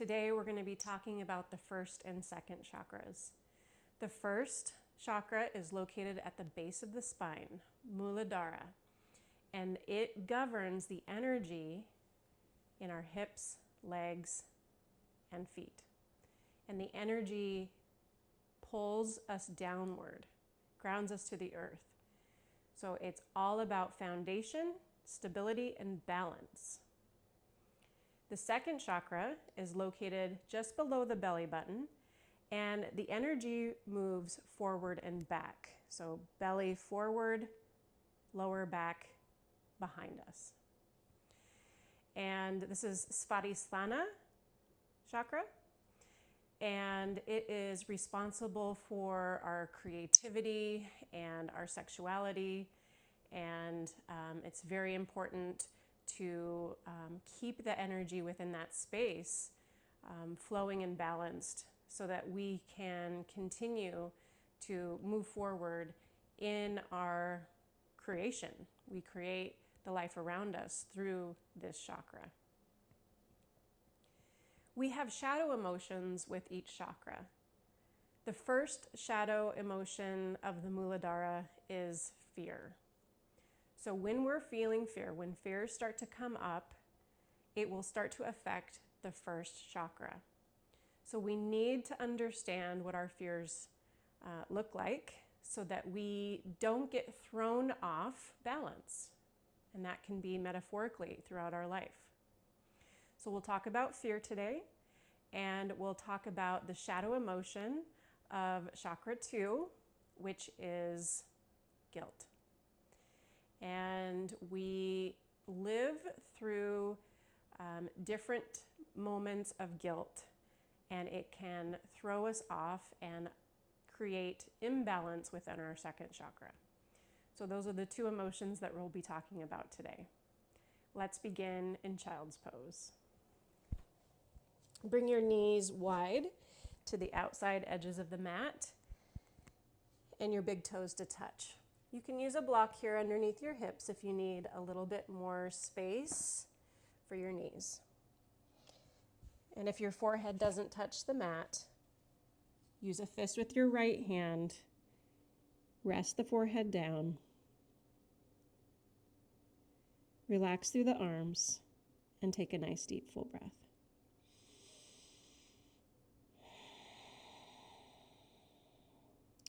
Today we're going to be talking about the first and second chakras. The first chakra is located at the base of the spine, Muladhara, and it governs the energy in our hips, legs, and feet. And the energy pulls us downward, grounds us to the earth. So it's all about foundation, stability, and balance. The second chakra is located just below the belly button, and the energy moves forward and back. So belly forward, lower back behind us. And this is Svadhisthana chakra, and it is responsible for our creativity and our sexuality, and it's very important to keep the energy within that space flowing and balanced so that we can continue to move forward in our creation. We create the life around us through this chakra. We have shadow emotions with each chakra. The first shadow emotion of the Muladhara is fear. So when we're feeling fear, when fears start to come up, it will start to affect the first chakra. So we need to understand what our fears look like so that we don't get thrown off balance. And that can be metaphorically throughout our life. So we'll talk about fear today, and we'll talk about the shadow emotion of chakra 2, which is guilt. And we live through different moments of guilt, and it can throw us off and create imbalance within our second chakra. So those are the two emotions that we'll be talking about today. Let's begin in child's pose. Bring your knees wide to the outside edges of the mat and your big toes to touch. You can use a block here underneath your hips if you need a little bit more space for your knees. And if your forehead doesn't touch the mat, use a fist with your right hand. Rest the forehead down. Relax through the arms and take a nice deep full breath.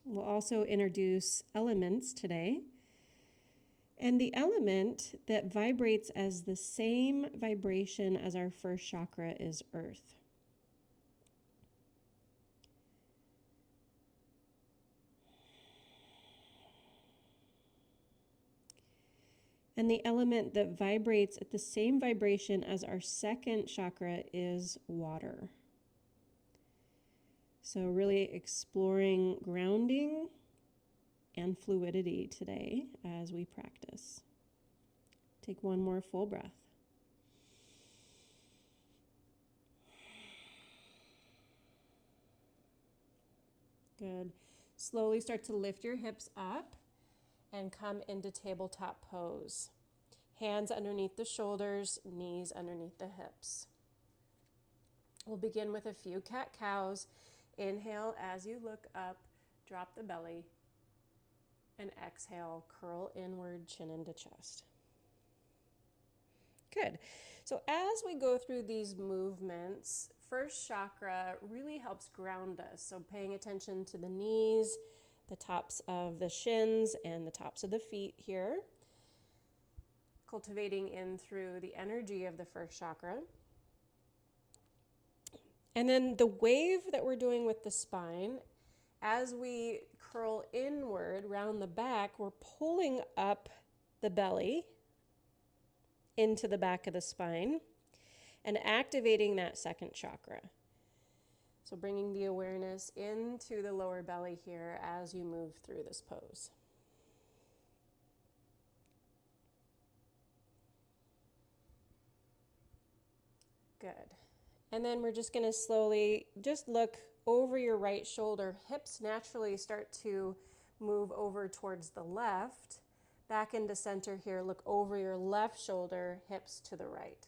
We'll also introduce elements today. And the element that vibrates as the same vibration as our first chakra is earth. And the element that vibrates at the same vibration as our second chakra is water. So really exploring grounding and fluidity today as we practice. Take one more full breath. Good. Slowly start to lift your hips up and come into tabletop pose. Hands underneath the shoulders, knees underneath the hips. We'll begin with a few cat-cows. Inhale as you look up, drop the belly, and exhale, curl inward, chin into chest. Good. So as we go through these movements, first chakra really helps ground us. So paying attention to the knees, the tops of the shins, and the tops of the feet here. Cultivating in through the energy of the first chakra. And then the wave that we're doing with the spine, as we curl inward, round the back, we're pulling up the belly into the back of the spine and activating that second chakra. So bringing the awareness into the lower belly here as you move through this pose. Good. And then we're just going to slowly just look over your right shoulder. Hips naturally start to move over towards the left. Back into center here. Look over your left shoulder, hips to the right.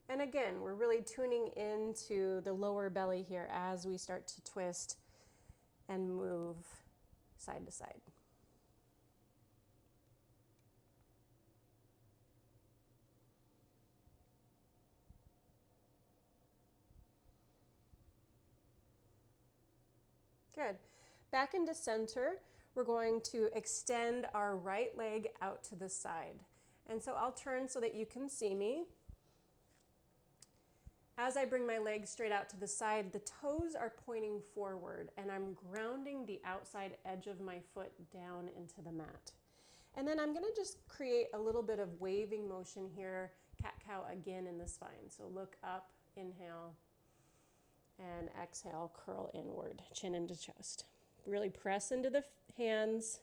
And again, we're really tuning into the lower belly here as we start to twist and move side to side. Good. Back into center, we're going to extend our right leg out to the side. And so I'll turn so that you can see me. As I bring my legs straight out to the side, the toes are pointing forward and I'm grounding the outside edge of my foot down into the mat. And then I'm going to just create a little bit of waving motion here, cat-cow again in the spine. So look up, inhale, and exhale, curl inward, chin into chest. Really press into the hands,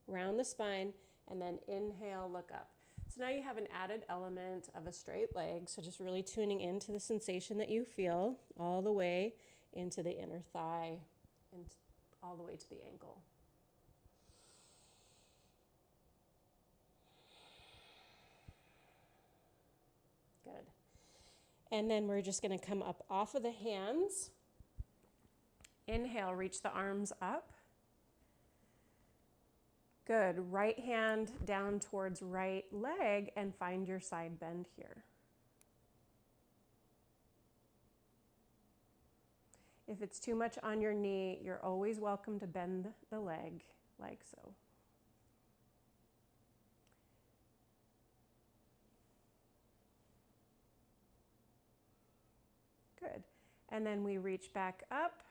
round the spine, and then inhale, look up. So now you have an added element of a straight leg, so just really tuning into the sensation that you feel all the way into the inner thigh and all the way to the ankle. Good. And then we're just going to come up off of the hands. Inhale, reach the arms up. Good. Right hand down towards right leg and find your side bend here. If it's too much on your knee, you're always welcome to bend the leg like so. Good. And then we reach back up.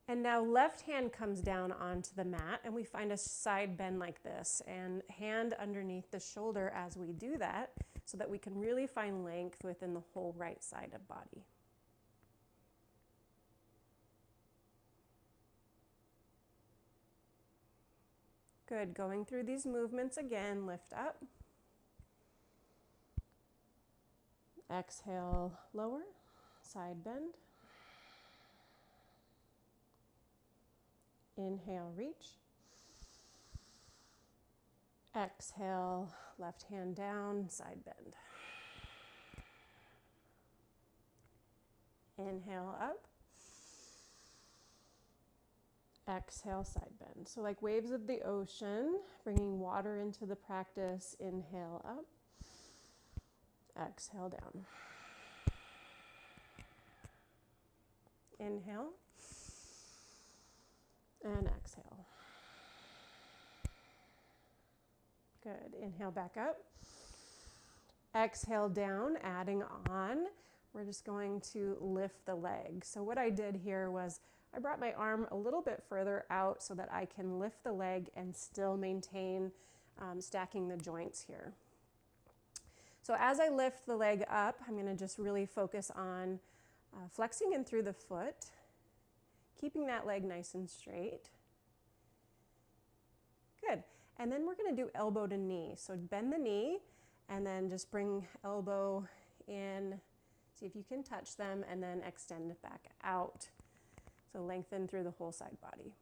And now left hand comes down onto the mat and we find a side bend like this and hand underneath the shoulder as we do that so that we can really find length within the whole right side of body. Good. Going through these movements again, lift up. Exhale, lower, side bend. Inhale, reach. Exhale, left hand down, side bend. Inhale, up. Exhale, side bend. So like waves of the ocean, bringing water into the practice. Inhale, up. Exhale, down. Inhale. And exhale. Good. Inhale back up. Exhale down, adding on. We're just going to lift the leg. So what I did here was I brought my arm a little bit further out so that I can lift the leg and still maintain stacking the joints here. So as I lift the leg up, I'm going to just really focus on flexing in through the foot, keeping that leg nice and straight. Good. And then we're going to do elbow to knee. So bend the knee and then just bring elbow in. See if you can touch them and then extend it back out. So lengthen through the whole side body.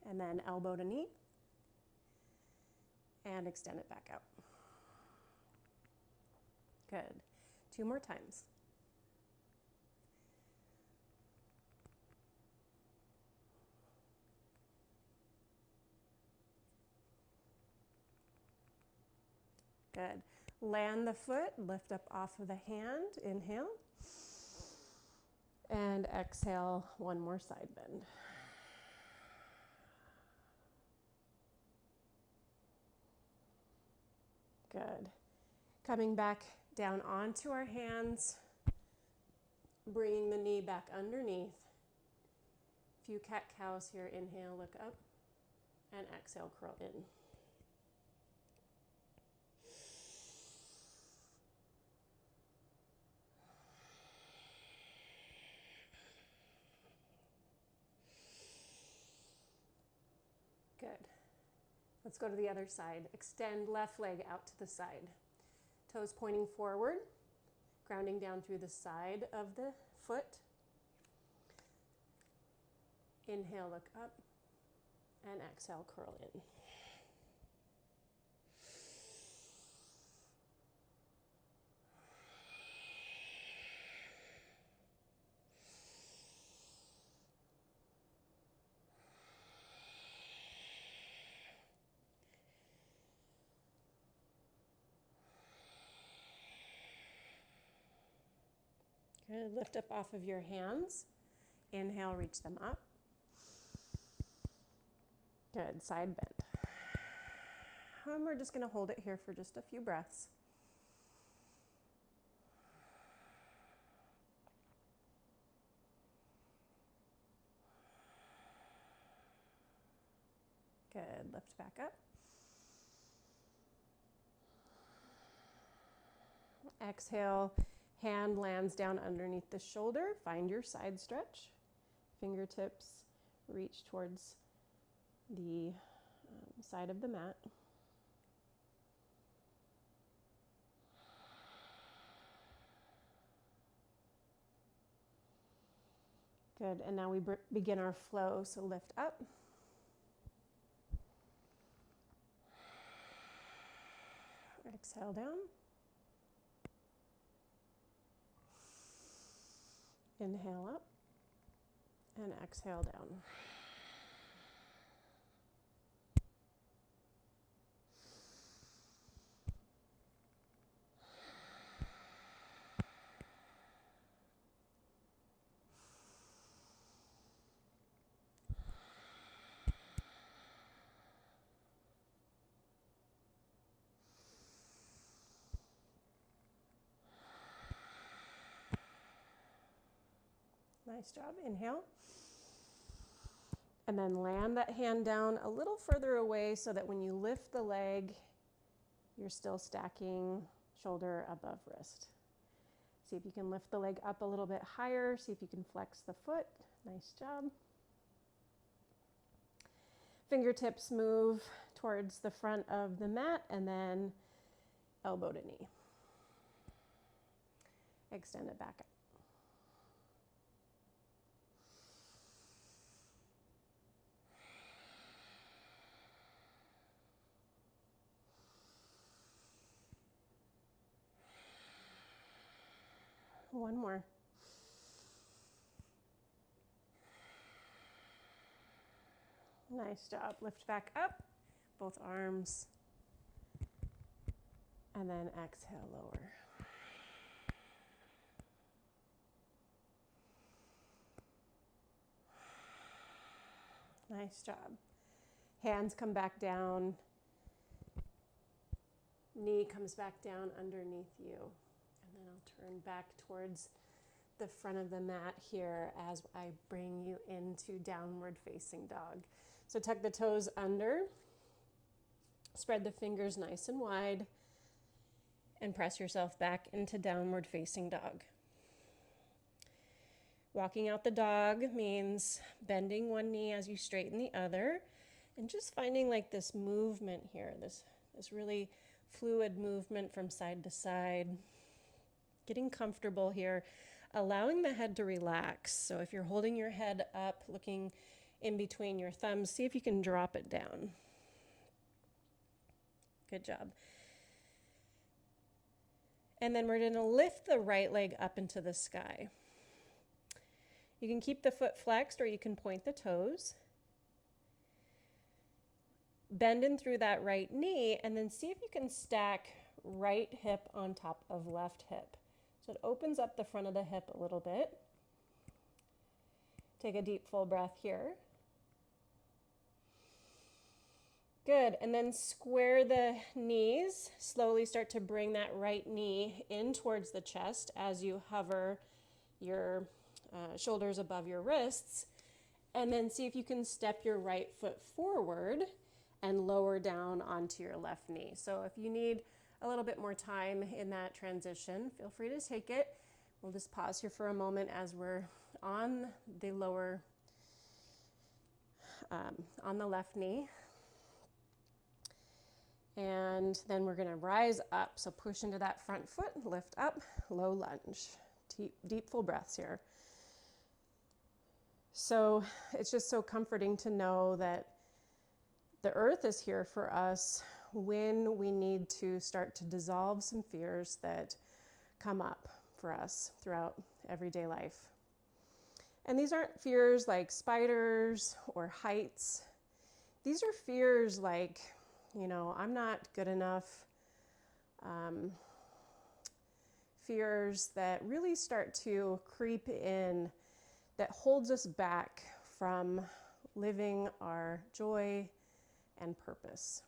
And then elbow to knee and extend it back out. Good. 2 more times. Good. Land the foot, lift up off of the hand, inhale. And exhale, 1 more side bend. Good. Coming back down onto our hands, bringing the knee back underneath. A few cat-cows here. Inhale, look up, and exhale, curl in. Good. Let's go to the other side. Extend left leg out to the side. Toes pointing forward, grounding down through the side of the foot. Inhale, look up, and exhale, curl in. Good. Lift up off of your hands. Inhale, reach them up. Good. Side bend. And we're just going to hold it here for just a few breaths. Good. Lift back up. Exhale. Hand lands down underneath the shoulder. Find your side stretch. Fingertips reach towards the side of the mat. Good. And now we begin our flow. So lift up. Exhale down. Inhale up. And exhale down. Nice job. Inhale. And then land that hand down a little further away so that when you lift the leg, you're still stacking shoulder above wrist. See if you can lift the leg up a little bit higher. See if you can flex the foot. Nice job. Fingertips move towards the front of the mat and then elbow to knee. Extend it back up. One more. Nice job. Lift back up, both arms, and then exhale, lower. Nice job. Hands come back down. Knee comes back down underneath you. And then I'll turn back towards the front of the mat here as I bring you into downward facing dog. So tuck the toes under, spread the fingers nice and wide, and press yourself back into downward facing dog. Walking out the dog means bending one knee as you straighten the other, and just finding like this movement here, this really fluid movement from side to side. Getting comfortable here, allowing the head to relax. So if you're holding your head up, looking in between your thumbs, see if you can drop it down. Good job. And then we're going to lift the right leg up into the sky. You can keep the foot flexed or you can point the toes. Bend in through that right knee and then see if you can stack right hip on top of left hip. So it opens up the front of the hip a little bit. Take a deep full breath here. Good, and then square the knees. Slowly start to bring that right knee in towards the chest as you hover your shoulders above your wrists. And then see if you can step your right foot forward and lower down onto your left knee. So if you need a little bit more time in that transition, feel free to take it. We'll just pause here for a moment as we're on the lower, on the left knee. And then we're gonna rise up. So push into that front foot, lift up, low lunge. Deep full breaths here. So it's just so comforting to know that the earth is here for us when we need to start to dissolve some fears that come up for us throughout everyday life. And these aren't fears like spiders or heights. These are fears like, I'm not good enough. fears that really start to creep in, that holds us back from living our joy and purpose.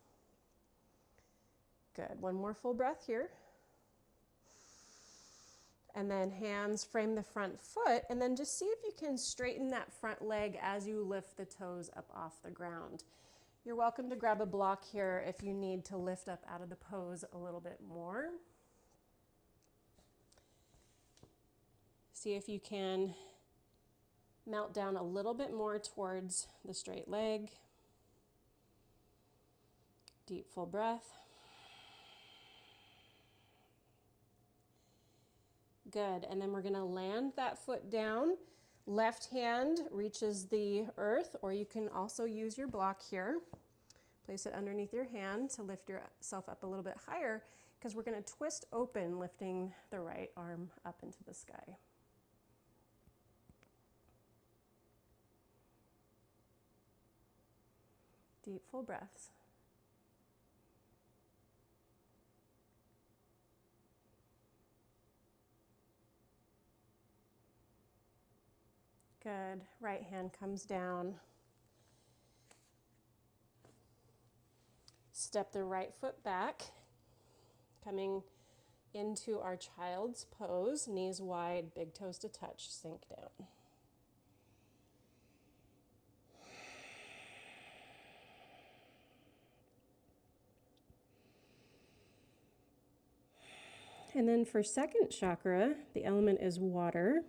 Good. One more full breath here. And then hands frame the front foot, and then just see if you can straighten that front leg as you lift the toes up off the ground. You're welcome to grab a block here if you need to lift up out of the pose a little bit more. See if you can melt down a little bit more towards the straight leg. Deep full breath. Good, and then we're gonna land that foot down. Left hand reaches the earth, or you can also use your block here. Place it underneath your hand to lift yourself up a little bit higher, because we're gonna twist open, lifting the right arm up into the sky. Deep full breaths. Good. Right hand comes down. Step the right foot back, coming into our child's pose, knees wide, big toes to touch, sink down. And then for second chakra, the element is water,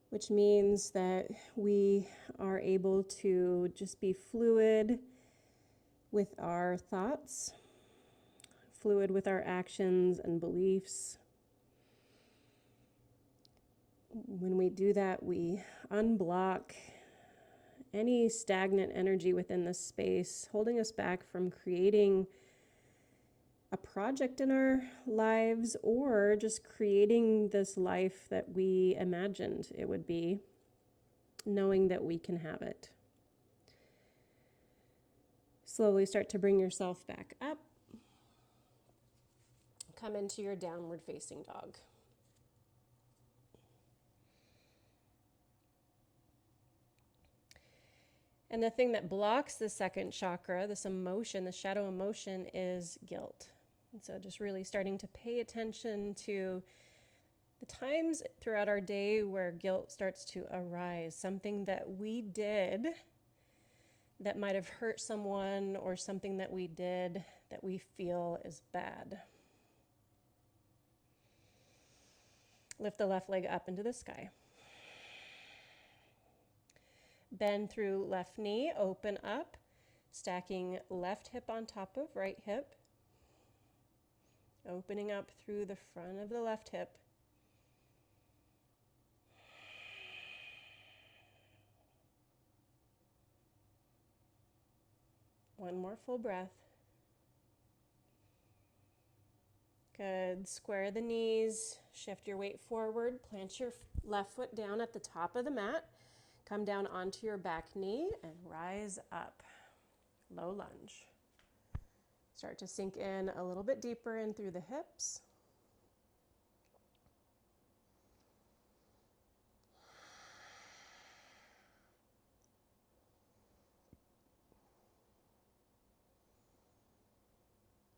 which means that we are able to just be fluid with our thoughts, fluid with our actions and beliefs. When we do that, we unblock any stagnant energy within the space, holding us back from creating a project in our lives, or just creating this life that we imagined it would be, knowing that we can have it. Slowly start to bring yourself back up. Come into your downward facing dog. And the thing that blocks the second chakra, this emotion, the shadow emotion, is guilt. And so just really starting to pay attention to the times throughout our day where guilt starts to arise, something that we did that might have hurt someone, or something that we did that we feel is bad. Lift the left leg up into the sky. Bend through left knee, open up, stacking left hip on top of right hip. Opening up through the front of the left hip. One more full breath. Good. Square the knees, shift your weight forward, plant your left foot down at the top of the mat, come down onto your back knee and rise up. Low lunge. Start to sink in a little bit deeper in through the hips.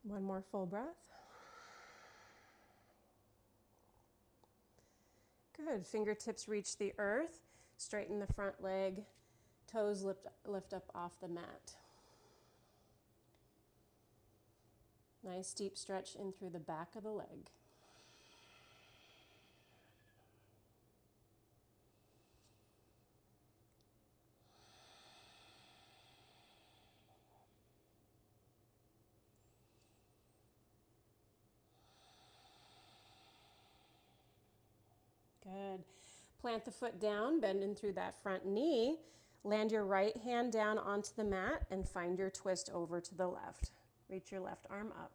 One more full breath. Good. Fingertips reach the earth. Straighten the front leg. Toes lift up off the mat. Nice deep stretch in through the back of the leg. Good. Plant the foot down, bend in through that front knee. Land your right hand down onto the mat and find your twist over to the left. Reach your left arm up.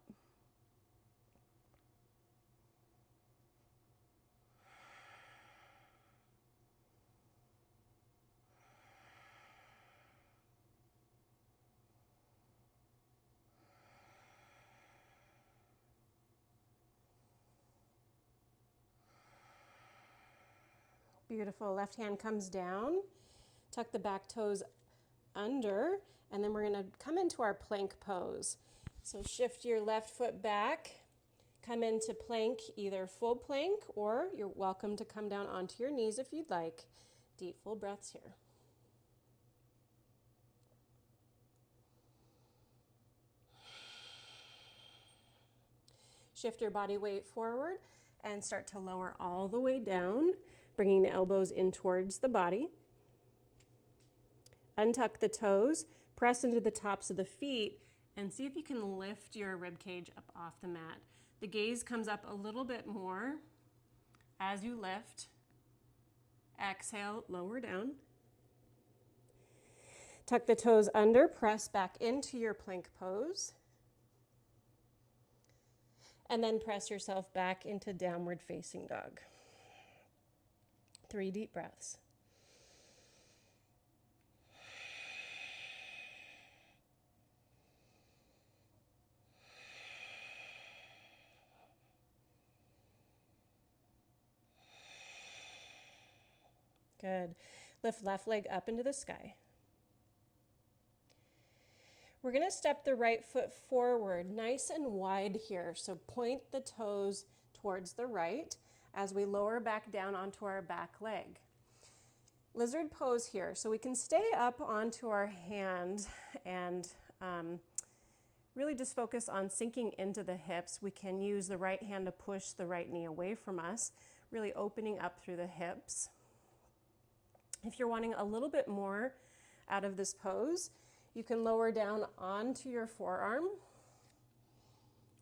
Beautiful. Left hand comes down. Tuck the back toes under, and then we're going to come into our plank pose. So shift your left foot back, come into plank, either full plank, or you're welcome to come down onto your knees if you'd like. Deep, full breaths here. Shift your body weight forward and start to lower all the way down, bringing the elbows in towards the body. Untuck the toes, press into the tops of the feet, and see if you can lift your rib cage up off the mat. The gaze comes up a little bit more as you lift. Exhale, lower down. Tuck the toes under, press back into your plank pose. And then press yourself back into downward facing dog. 3 deep breaths. Good. Lift left leg up into the sky. We're going to step the right foot forward, nice and wide here. So point the toes towards the right as we lower back down onto our back leg. Lizard pose here. So we can stay up onto our hand and really just focus on sinking into the hips. We can use the right hand to push the right knee away from us, really opening up through the hips. If you're wanting a little bit more out of this pose, you can lower down onto your forearm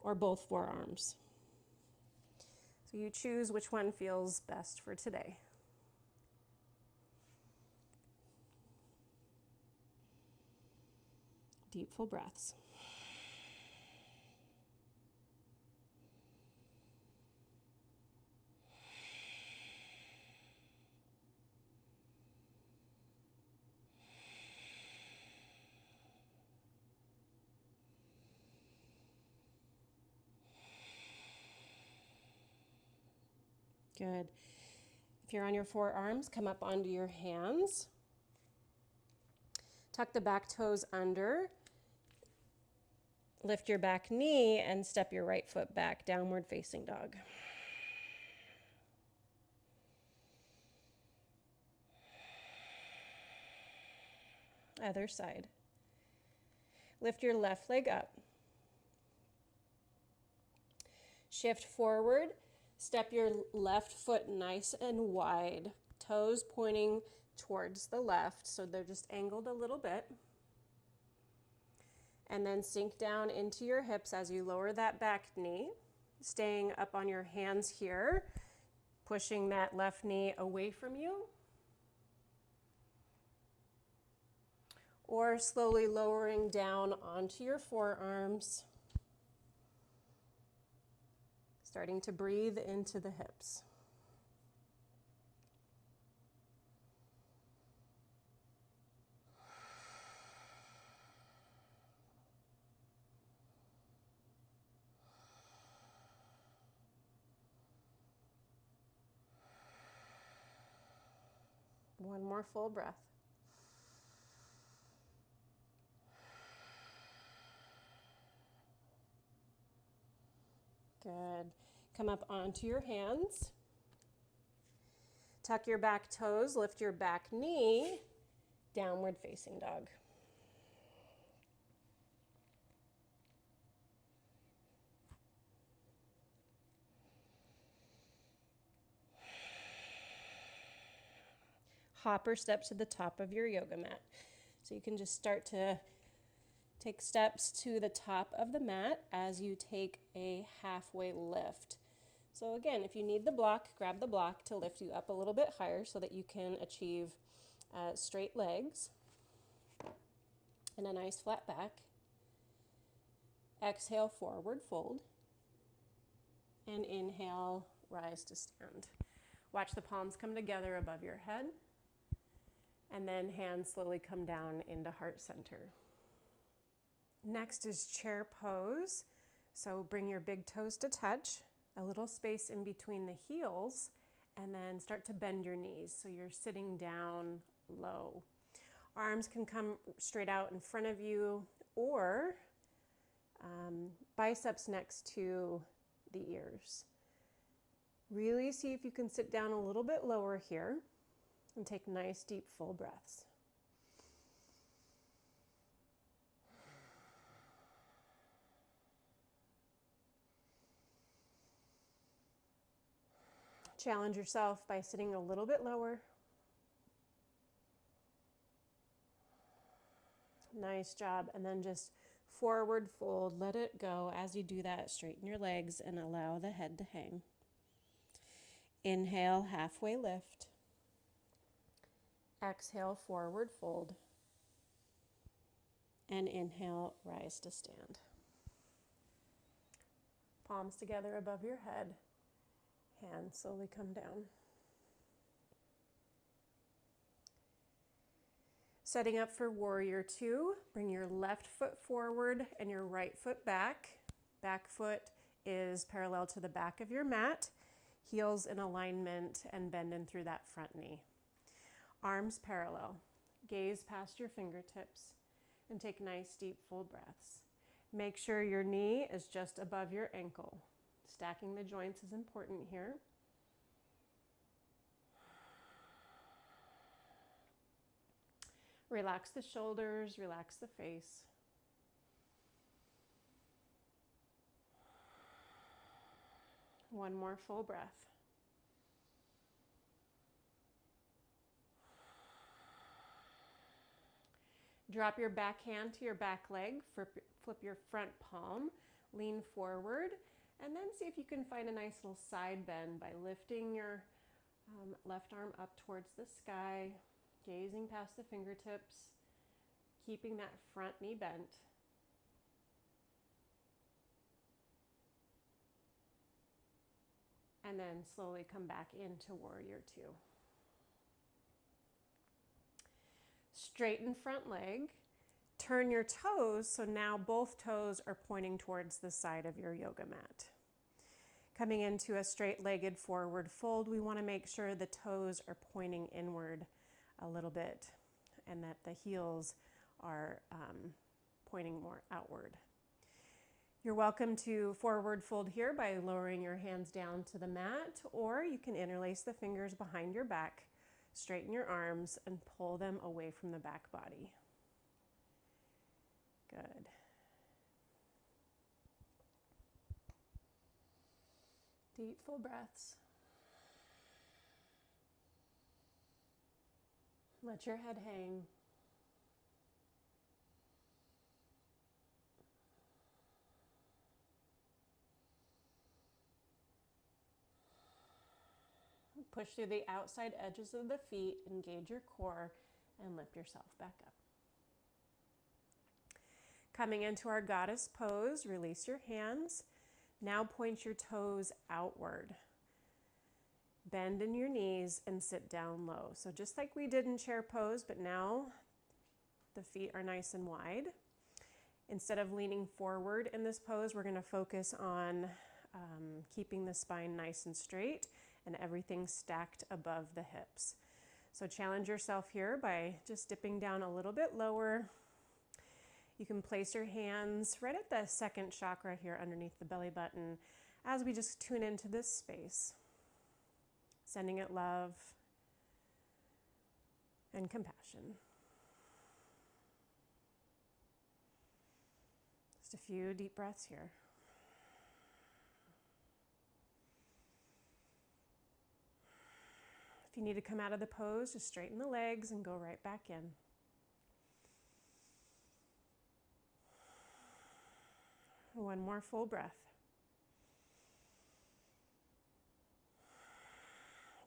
or both forearms. So you choose which one feels best for today. Deep, full breaths. Good. If you're on your forearms, come up onto your hands. Tuck the back toes under. Lift your back knee and step your right foot back, downward facing dog. Other side. Lift your left leg up. Shift forward. Step your left foot nice and wide, toes pointing towards the left, so they're just angled a little bit. And then sink down into your hips as you lower that back knee, staying up on your hands here, pushing that left knee away from you. Or slowly lowering down onto your forearms. Starting to breathe into the hips. One more full breath. Good. Come up onto your hands. Tuck your back toes, lift your back knee, downward facing dog. Hopper step to the top of your yoga mat. So you can just start to take steps to the top of the mat as you take a halfway lift. So again, if you need the block, grab the block to lift you up a little bit higher so that you can achieve straight legs and a nice flat back. Exhale, forward fold. And inhale, rise to stand. Watch the palms come together above your head. And then hands slowly come down into heart center. Next is chair pose. So bring your big toes to touch, a little space in between the heels, And then start to bend your knees so you're sitting down low. Arms can come straight out in front of you, or biceps next to the ears. Really see if you can sit down a little bit lower here and take nice deep full breaths. Challenge yourself by sitting a little bit lower. Nice job. And then just forward fold, let it go. As you do that, straighten your legs and allow the head to hang. Inhale, halfway lift. Exhale, forward fold. And inhale, rise to stand. Palms together above your head. Hands slowly come down. Setting up for warrior two, bring your left foot forward and your right foot back. Back foot is parallel to the back of your mat. Heels in alignment and bend in through that front knee. Arms parallel. Gaze past your fingertips and take nice deep full breaths. Make sure your knee is just above your ankle. Stacking the joints is important here. Relax the shoulders, relax the face. One more full breath. Drop your back hand to your back leg, flip your front palm, lean forward, and then see if you can find a nice little side bend by lifting your left arm up towards the sky, gazing past the fingertips, keeping that front knee bent. And then slowly come back into warrior two. Straighten front leg. Turn your toes, so now both toes are pointing towards the side of your yoga mat. Coming into a straight-legged forward fold, we want to make sure the toes are pointing inward a little bit and that the heels are pointing more outward. You're welcome to forward fold here by lowering your hands down to the mat, or you can interlace the fingers behind your back, straighten your arms, and pull them away from the back body. Good. Deep full breaths. Let your head hang. Push through the outside edges of the feet, engage your core, and lift yourself back up. Coming into our goddess pose, release your hands. Now point your toes outward. Bend in your knees and sit down low. So just like we did in chair pose, but now the feet are nice and wide. Instead of leaning forward in this pose, we're going to focus on keeping the spine nice and straight and everything stacked above the hips. So challenge yourself here by just dipping down a little bit lower. You can place your hands right at the second chakra here underneath the belly button as we just tune into this space, sending it love and compassion. Just a few deep breaths here. If you need to come out of the pose, just straighten the legs and go right back in. One more full breath.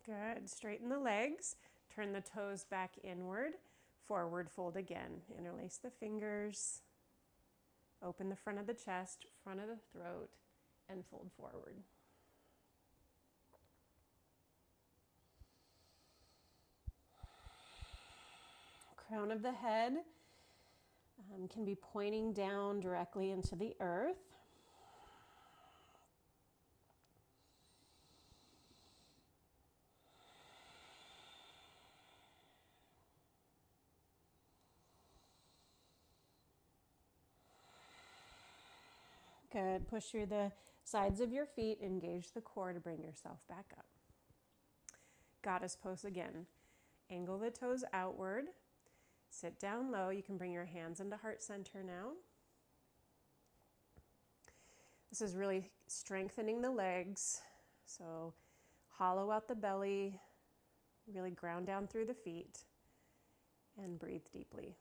Good. Straighten the legs. Turn the toes back inward. Forward fold again. Interlace the fingers. Open the front of the chest, front of the throat, and fold forward. Crown of the head can be pointing down directly into the earth. Good. Push through the sides of your feet, engage the core to bring yourself back up. Goddess pose again. Angle the toes outward. Sit down low. You can bring your hands into heart center now. This is really strengthening the legs. So hollow out the belly, really ground down through the feet, and breathe deeply.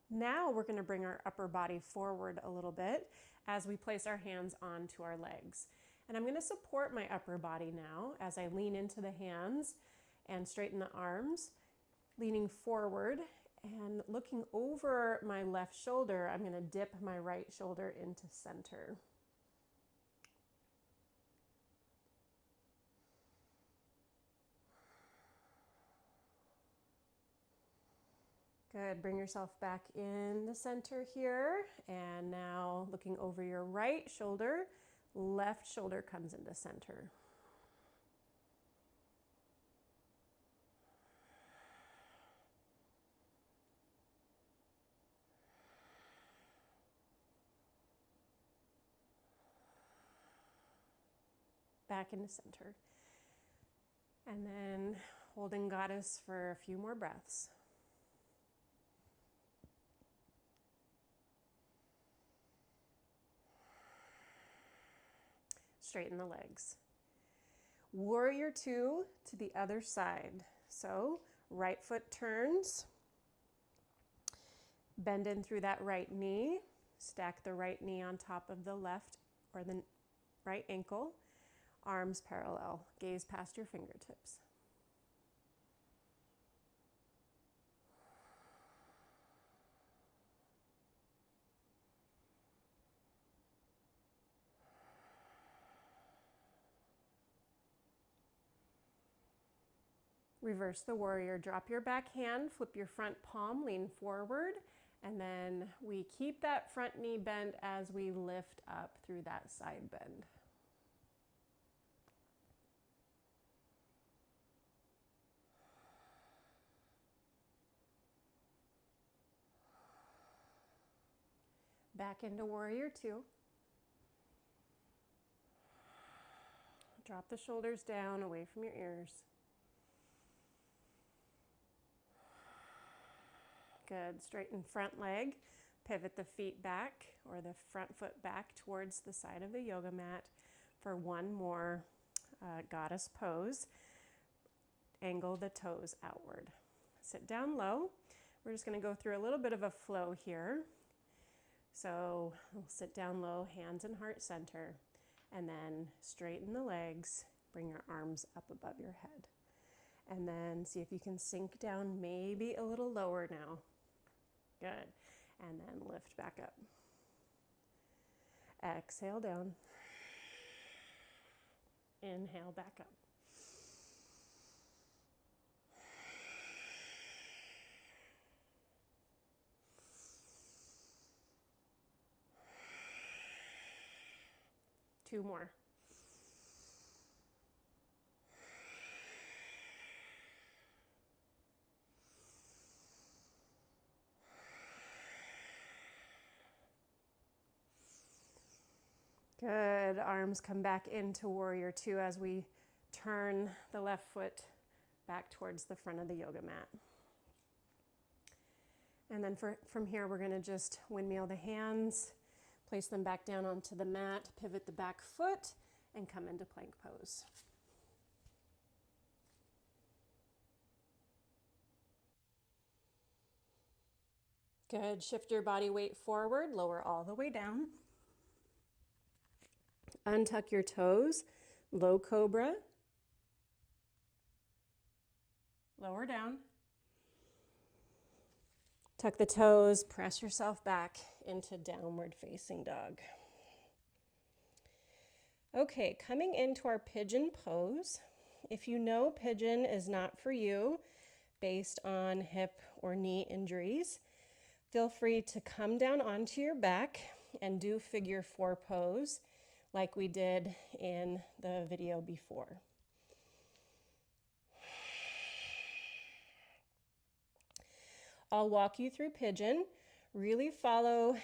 Now we're going to bring our upper body forward a little bit as we place our hands onto our legs. And I'm going to support my upper body now as I lean into the hands and straighten the arms, leaning forward and looking over my left shoulder. I'm going to dip my right shoulder into center. Good. Bring yourself back in the center here. And now looking over your right shoulder, left shoulder comes into center. Back into center. And then holding Goddess for a few more breaths. Straighten the legs. Warrior two to the other side. So right foot turns. Bend in through that right knee. Stack the right knee on top of the left or the right ankle. Arms parallel. Gaze past your fingertips. Reverse the warrior. Drop your back hand, flip your front palm, lean forward, and then we keep that front knee bent as we lift up through that side bend. Back into warrior two. Drop the shoulders down away from your ears. Good. Straighten front leg. Pivot the feet back or the front foot back towards the side of the yoga mat for one more goddess pose. Angle the toes outward. Sit down low. We're just going to go through a little bit of a flow here. So we'll sit down low, hands in heart center, and then straighten the legs. Bring your arms up above your head. And then see if you can sink down maybe a little lower now. Good. And then lift back up. Exhale down. Inhale back up. Two more. Good. Arms come back into warrior two as we turn the left foot back towards the front of the yoga mat. And then from here, we're going to just windmill the hands, place them back down onto the mat, pivot the back foot, and come into plank pose. Good. Shift your body weight forward, lower all the way down. Untuck your toes, low cobra. Lower down. Tuck the toes, press yourself back into downward facing dog. Okay, coming into our pigeon pose. If you know pigeon is not for you based on hip or knee injuries, feel free to come down onto your back and do figure four pose like we did in the video before. I'll walk you through pigeon. Really follow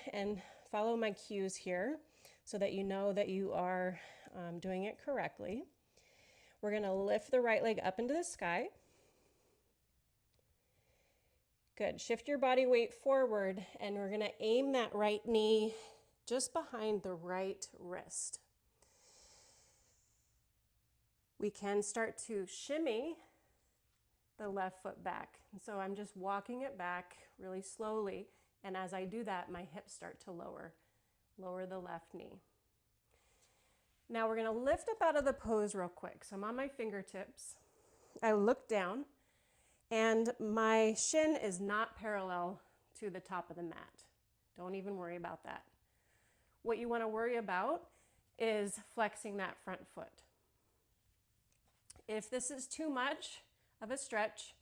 my cues here so that you know that you are doing it correctly. We're going to lift the right leg up into the sky. Good. Shift your body weight forward, and we're going to aim that right knee just behind the right wrist. We can start to shimmy the left foot back. And so I'm just walking it back really slowly, and as I do that, my hips start to lower the left knee. Now we're going to lift up out of the pose real quick. So I'm on my fingertips. I look down, and my shin is not parallel to the top of the mat. Don't even worry about that. What you want to worry about is flexing that front foot. If this is too much of a stretch,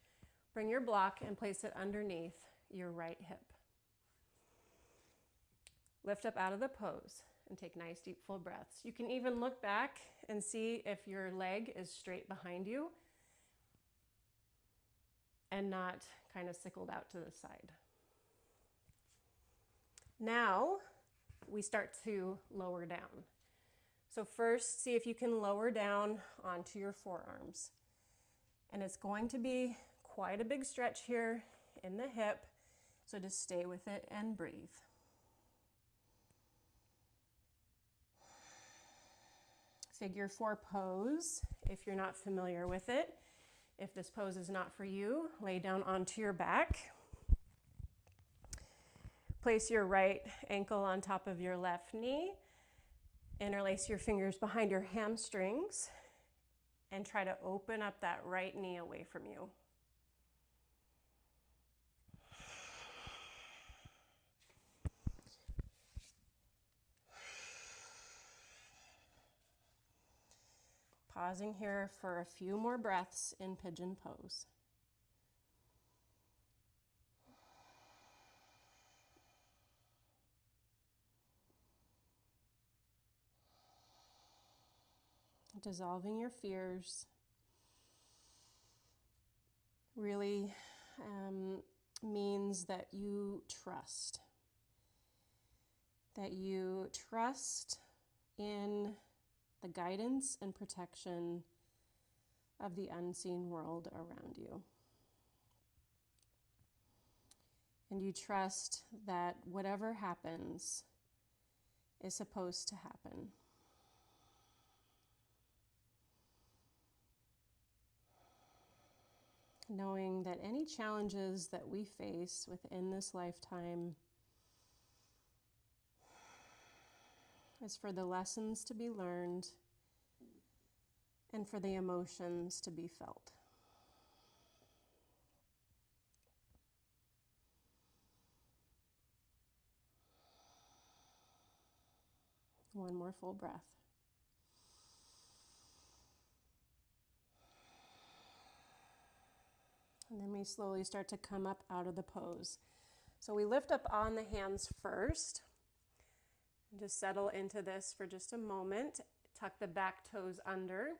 bring your block and place it underneath your right hip. Lift up out of the pose and take nice deep full breaths. You can even look back and see if your leg is straight behind you and not kind of sickled out to the side. Now we start to lower down. So first, see if you can lower down onto your forearms. And it's going to be quite a big stretch here in the hip, so just stay with it and breathe. Figure 4 pose, if you're not familiar with it. If this pose is not for you, lay down onto your back. Place your right ankle on top of your left knee. Interlace your fingers behind your hamstrings and try to open up that right knee away from you. Pausing here for a few more breaths in pigeon pose. Dissolving your fears really means that you trust. That you trust in the guidance and protection of the unseen world around you. And you trust that whatever happens is supposed to happen. Knowing that any challenges that we face within this lifetime is for the lessons to be learned and for the emotions to be felt. One more full breath. And then we slowly start to come up out of the pose. So we lift up on the hands first. And just settle into this for just a moment. Tuck the back toes under.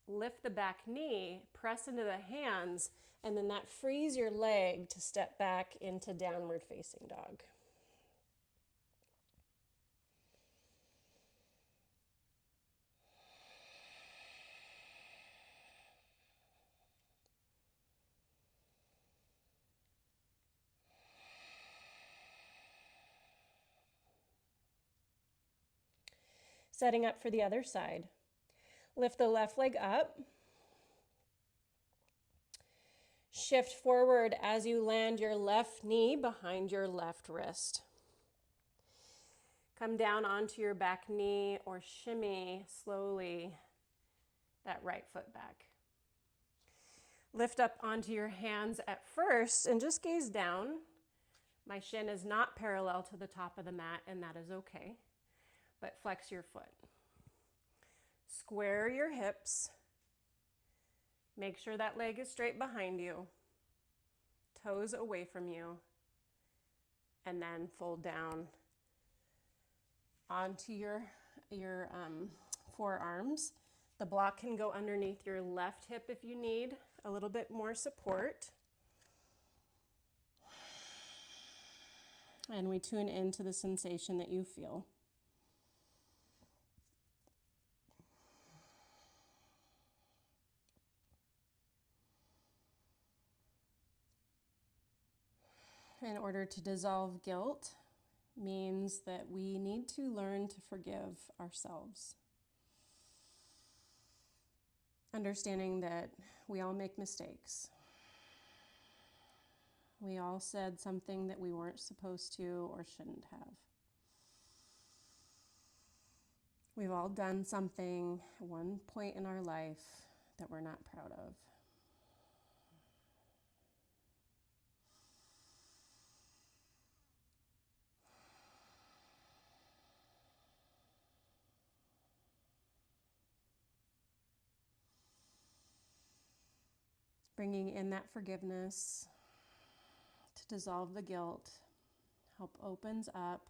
Lift the back knee, press into the hands, and then that frees your leg to step back into downward facing dog. Setting up for the other side. Lift the left leg up. Shift forward as you land your left knee behind your left wrist. Come down onto your back knee or shimmy slowly that right foot back. Lift up onto your hands at first and just gaze down. My shin is not parallel to the top of the mat, and that is okay. But flex your foot. Square your hips. Make sure that leg is straight behind you. Toes away from you. And then fold down onto your forearms. The block can go underneath your left hip if you need a little bit more support. and we tune into the sensation that you feel. In order to dissolve guilt means that we need to learn to forgive ourselves. Understanding that we all make mistakes. We all said something that we weren't supposed to or shouldn't have. We've all done something at one point in our life that we're not proud of. Bringing in that forgiveness to dissolve the guilt, help opens up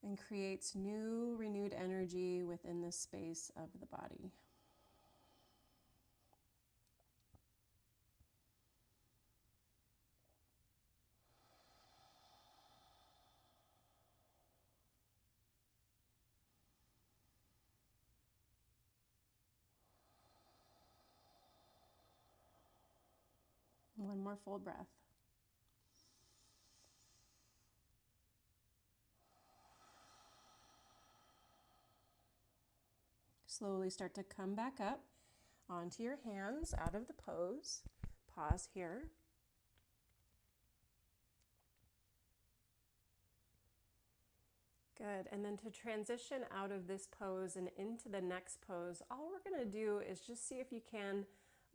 and creates new, renewed energy within the space of the body. One more full breath. Slowly start to come back up onto your hands out of the pose. Pause here. Good. And then to transition out of this pose and into the next pose, all we're going to do is just see if you can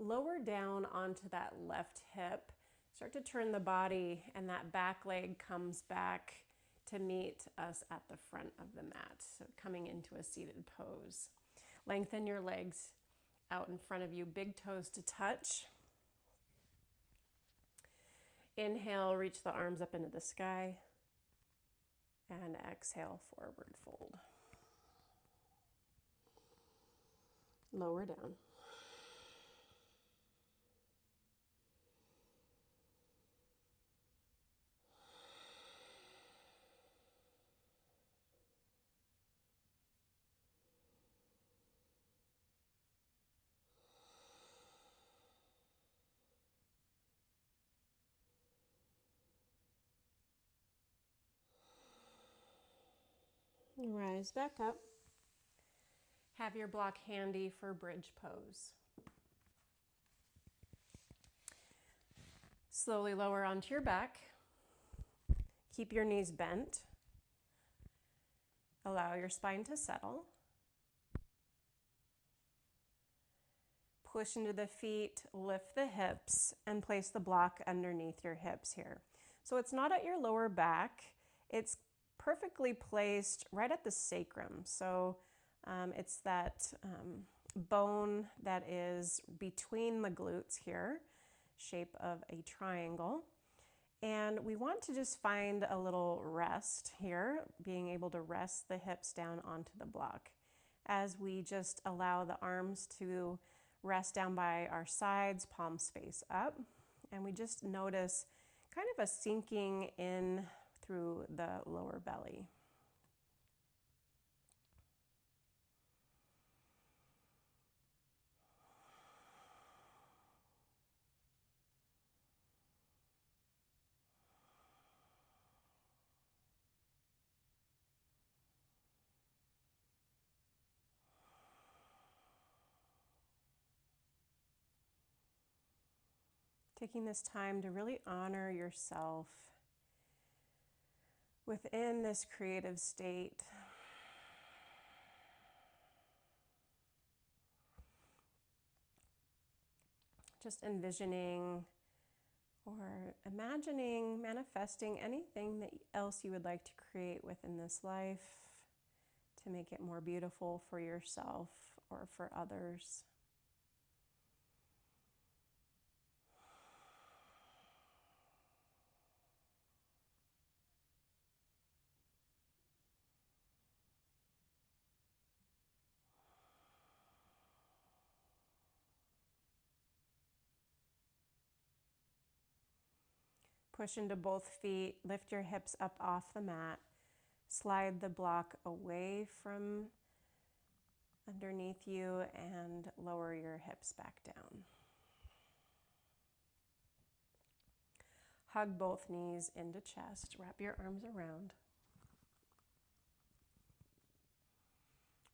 lower down onto that left hip. Start to turn the body, and that back leg comes back to meet us at the front of the mat. So coming into a seated pose. Lengthen your legs out in front of you, big toes to touch. Inhale, reach the arms up into the sky. And exhale, forward fold. Lower down. Rise back up. Have your block handy for bridge pose. Slowly lower onto your back. Keep your knees bent. Allow your spine to settle. Push into the feet, lift the hips, and place the block underneath your hips here. So it's not at your lower back. It's perfectly placed right at the sacrum. So it's that bone that is between the glutes here, shape of a triangle. And we want to just find a little rest here, being able to rest the hips down onto the block as we just allow the arms to rest down by our sides, palms face up. And we just notice kind of a sinking in through the lower belly. Taking this time to really honor yourself within this creative state. Just envisioning or imagining, manifesting anything that else you would like to create within this life to make it more beautiful for yourself or for others. Push into both feet, lift your hips up off the mat, slide the block away from underneath you and lower your hips back down. Hug both knees into chest, wrap your arms around.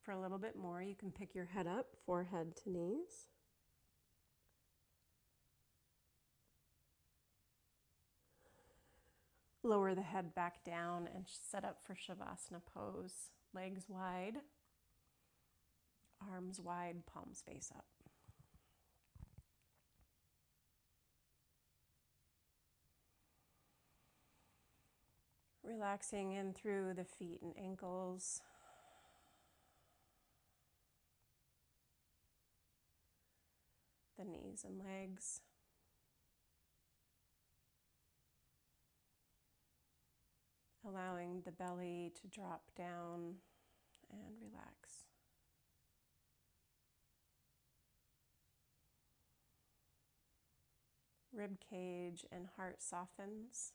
For a little bit more, you can pick your head up, forehead to knees. Lower the head back down and set up for Shavasana pose. Legs wide, arms wide, palms face up. Relaxing in through the feet and ankles. The knees and legs. Allowing the belly to drop down and relax. Rib cage and heart softens.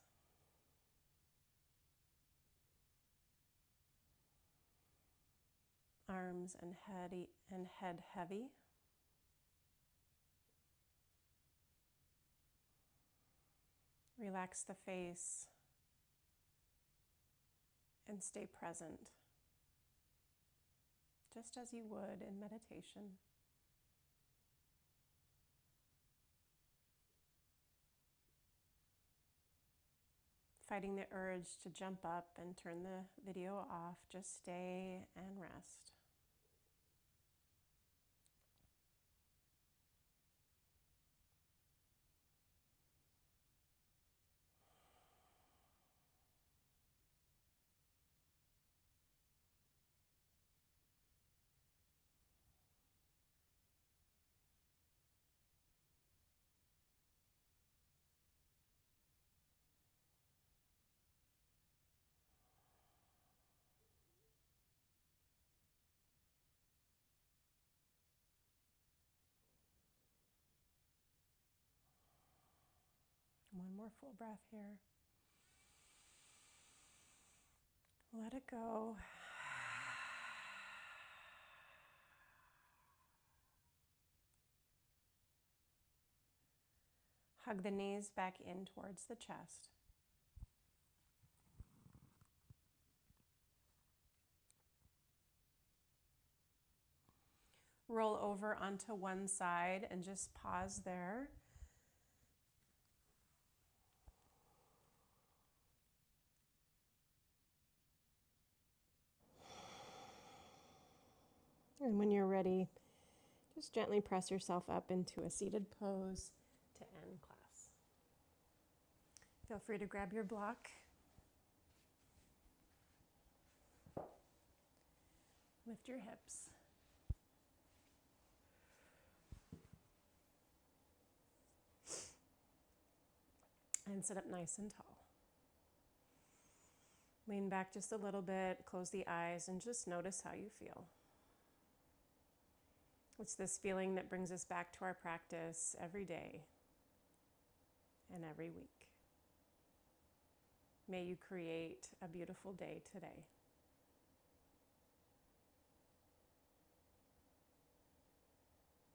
Arms and head heavy. Relax the face and stay present, just as you would in meditation. Fighting the urge to jump up and turn the video off, just stay and rest. One more full breath here. Let it go. Hug the knees back in towards the chest. Roll over onto one side and just pause there. And when you're ready, just gently press yourself up into a seated pose to end class. Feel free to grab your block. Lift your hips. And sit up nice and tall. Lean back just a little bit, close the eyes, and just notice how you feel. It's this feeling that brings us back to our practice every day and every week. May you create a beautiful day today.